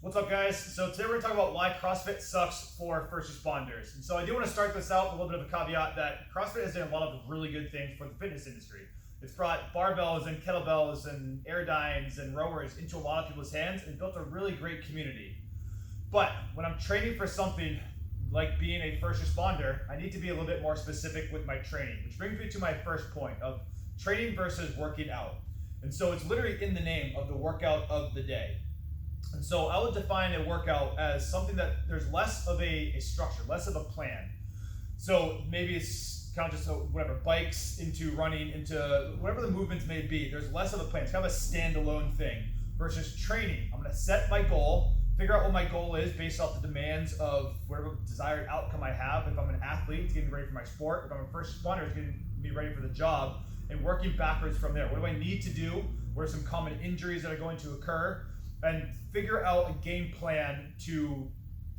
What's up, guys? So today we're going to talk about why CrossFit sucks for first responders. And so I do want to start this out with a little bit of a caveat that CrossFit has done a lot of really good things for the fitness industry. It's brought barbells and kettlebells and airdynes and rowers into a lot of people's hands and built a really great community. But when I'm training for something like being a first responder, I need to be a little bit more specific with my training, which brings me to my first point of training versus working out. And so it's literally in the name of the workout of the day. And so I would define a workout as something that there's less of a structure, less of a plan. So maybe it's kind of just whatever, bikes into running, into whatever the movements may be. There's less of a plan. It's kind of a standalone thing versus training. I'm going to set my goal, figure out what my goal is based off the demands of whatever desired outcome I have. If I'm an athlete, it's getting ready for my sport. If I'm a first responder, it's getting me ready for the job, and working backwards from there. What do I need to do? What are some common injuries that are going to occur? And figure out a game plan to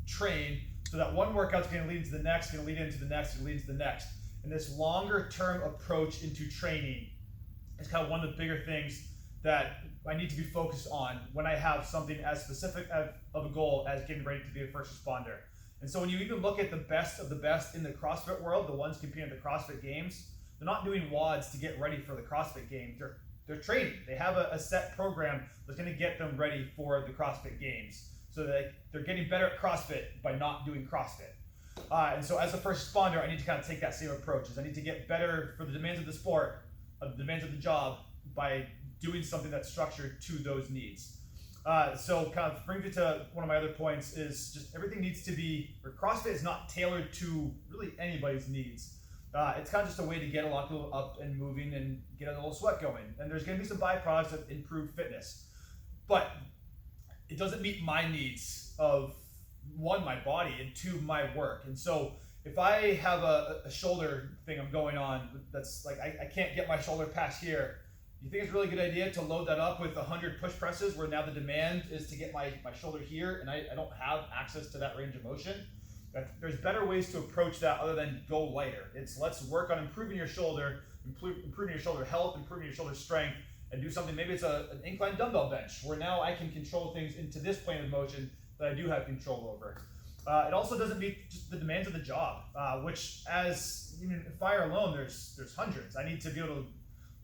train so that one workout's going to lead into the next, going to lead into the next, and lead into the next. And this longer term approach into training is kind of one of the bigger things that I need to be focused on when I have something as specific of a goal as getting ready to be a first responder. And so when you even look at the best of the best in the CrossFit world, the ones competing at the CrossFit Games, they're not doing WODs to get ready for the CrossFit Games. They're training. They have a set program that's going to get them ready for the CrossFit Games. So that they're getting better at CrossFit by not doing CrossFit. And so as a first responder, I need to kind of take that same approach. I need to get better for the demands of the sport, the demands of the job, by doing something that's structured to those needs. So kind of brings me to one of my other points is just everything needs to be, or CrossFit is not tailored to really anybody's needs. It's kind of just a way to get a lot of people up and moving and get a little sweat going. And there's going to be some byproducts of improved fitness. But it doesn't meet my needs of, one, my body, and two, my work. And so if I have a shoulder thing I'm going on that's like, I can't get my shoulder past here, you think it's a really good idea to load that up with 100 push presses where now the demand is to get my shoulder here and I don't have access to that range of motion? There's better ways to approach that other than go lighter. It's let's work on improving your shoulder, improving your shoulder health, improving your shoulder strength, and do something. Maybe it's an incline dumbbell bench where now I can control things into this plane of motion that I do have control over. It also doesn't meet just the demands of the job, which as even fire alone, there's hundreds. I need to be able to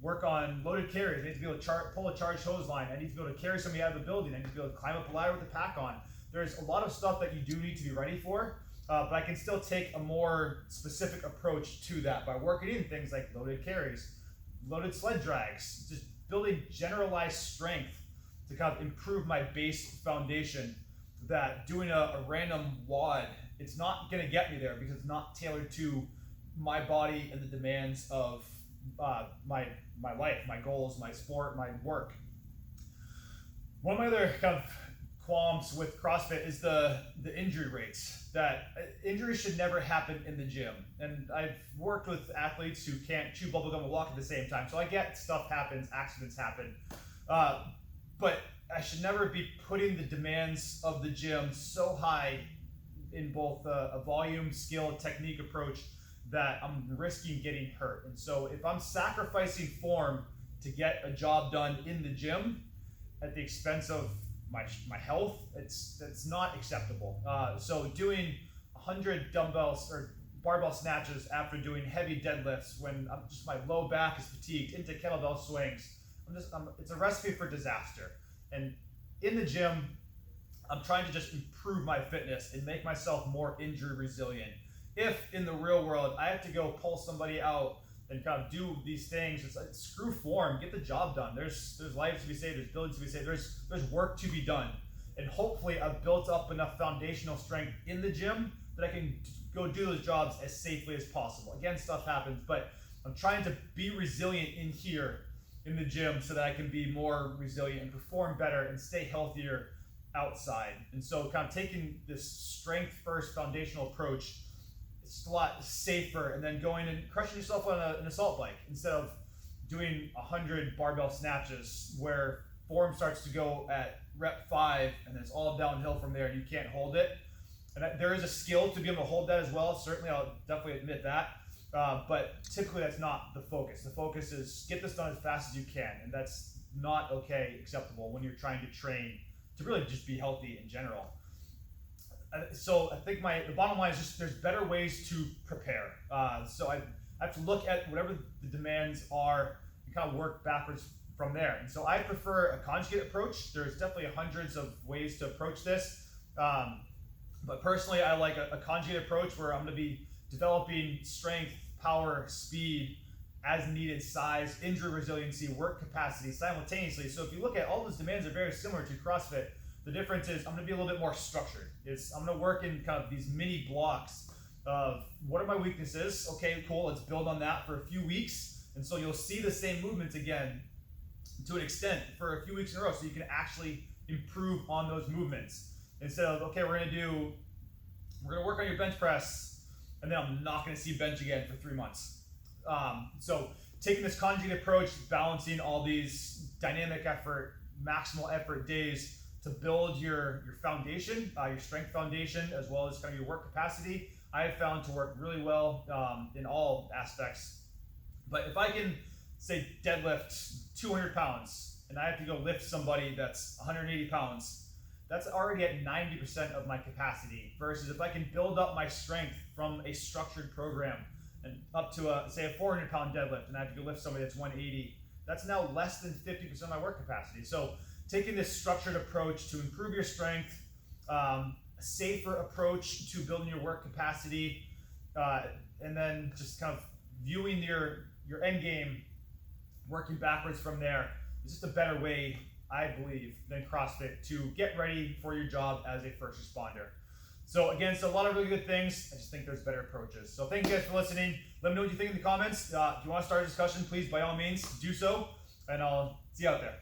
work on loaded carries. I need to be able to pull a charged hose line. I need to be able to carry somebody out of the building. I need to be able to climb up a ladder with a pack on. There's a lot of stuff that you do need to be ready for. But I can still take a more specific approach to that by working in things like loaded carries, loaded sled drags, just building generalized strength to kind of improve my base foundation. That doing a random WOD, it's not going to get me there because it's not tailored to my body and the demands of my life, my goals, my sport, my work. One of my other kind of qualms with CrossFit is the injury rates. That injuries should never happen in the gym. And I've worked with athletes who can't chew bubblegum and walk at the same time. So I get stuff happens, accidents happen. But I should never be putting the demands of the gym so high in both a volume, skill, technique approach that I'm risking getting hurt. And so if I'm sacrificing form to get a job done in the gym at the expense of my health, it's not acceptable. So doing 100 dumbbells or barbell snatches after doing heavy deadlifts when my low back is fatigued into kettlebell swings, it's a recipe for disaster. And in the gym, I'm trying to just improve my fitness and make myself more injury resilient. If in the real world I have to go pull somebody out and kind of do these things, it's like screw form, get the job done. There's lives to be saved, there's buildings to be saved, there's work to be done. And hopefully I've built up enough foundational strength in the gym that I can go do those jobs as safely as possible. Again, stuff happens, but I'm trying to be resilient in here in the gym so that I can be more resilient and perform better and stay healthier outside. And so kind of taking this strength first foundational approach, it's a lot safer, and then going and crushing yourself on an assault bike instead of doing 100 barbell snatches where form starts to go at rep 5 and then it's all downhill from there and you can't hold it. And there is a skill to be able to hold that as well. Certainly, I'll definitely admit that. But typically that's not the focus. The focus is get this done as fast as you can, and that's not acceptable when you're trying to train to really just be healthy in general. So I think the bottom line is just there's better ways to prepare. So I have to look at whatever the demands are and kind of work backwards from there. And so I prefer a conjugate approach. There's definitely hundreds of ways to approach this. But personally, I like a conjugate approach where I'm going to be developing strength, power, speed, as needed size, injury resiliency, work capacity simultaneously. So if you look at all those demands are very similar to CrossFit. The difference is I'm going to be a little bit more structured. I'm going to work in kind of these mini blocks of what are my weaknesses. Okay, cool. Let's build on that for a few weeks. And so you'll see the same movements again to an extent for a few weeks in a row. So you can actually improve on those movements. Instead of, okay, we're going to work on your bench press and then I'm not going to see bench again for 3 months. So taking this conjugate approach, balancing all these dynamic effort, maximal effort days to build your foundation, your strength foundation, as well as kind of your work capacity, I have found to work really well in all aspects. But if I can, say, deadlift 200 pounds and I have to go lift somebody that's 180 pounds, that's already at 90% of my capacity, versus if I can build up my strength from a structured program and up to say a 400 pound deadlift and I have to go lift somebody that's 180, that's now less than 50% of my work capacity. So taking this structured approach to improve your strength, a safer approach to building your work capacity, and then just kind of viewing your end game, working backwards from there, is just a better way, I believe, than CrossFit to get ready for your job as a first responder. So again, a lot of really good things. I just think there's better approaches. So thank you guys for listening. Let me know what you think in the comments. If you want to start a discussion, please, by all means, do so. And I'll see you out there.